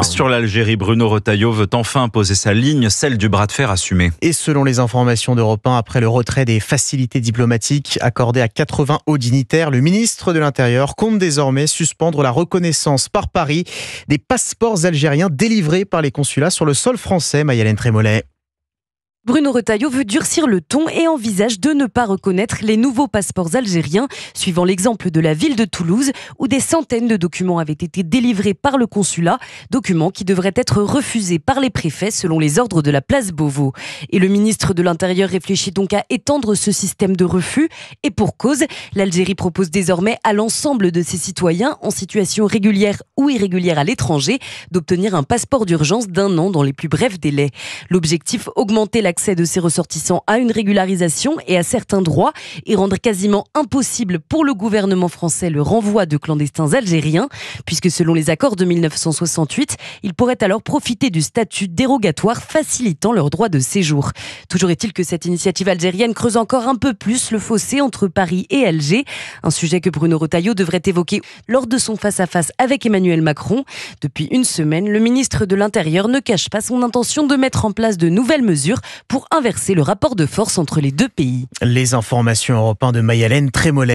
Sur l'Algérie, Bruno Retailleau veut enfin imposer sa ligne, celle du bras de fer assumé. Et selon les informations d'Europe 1, après le retrait des facilités diplomatiques accordées à 80 hauts dignitaires, le ministre de l'Intérieur compte désormais suspendre la reconnaissance par Paris des passeports algériens délivrés par les consulats sur le sol français. Maï-Hélène Trémollet. Bruno Retailleau veut durcir le ton et envisage de ne pas reconnaître les nouveaux passeports algériens, suivant l'exemple de la ville de Toulouse, où des centaines de documents avaient été délivrés par le consulat, documents qui devraient être refusés par les préfets selon les ordres de la place Beauvau. Et le ministre de l'Intérieur réfléchit donc à étendre ce système de refus, et pour cause, l'Algérie propose désormais à l'ensemble de ses citoyens en situation régulière ou irrégulière à l'étranger d'obtenir un passeport d'urgence d'1 an dans les plus brefs délais. L'objectif, augmenter l'accès de ces ressortissants à une régularisation et à certains droits et rendre quasiment impossible pour le gouvernement français le renvoi de clandestins algériens, puisque selon les accords de 1968, ils pourraient alors profiter du statut dérogatoire facilitant leur droit de séjour. Toujours est-il que cette initiative algérienne creuse encore un peu plus le fossé entre Paris et Alger, un sujet que Bruno Retailleau devrait évoquer lors de son face-à-face avec Emmanuel Macron. Depuis une semaine, le ministre de l'Intérieur ne cache pas son intention de mettre en place de nouvelles mesures pour inverser le rapport de force entre les deux pays. Les informations Europe 1 de Maï-Hélène Trémollet.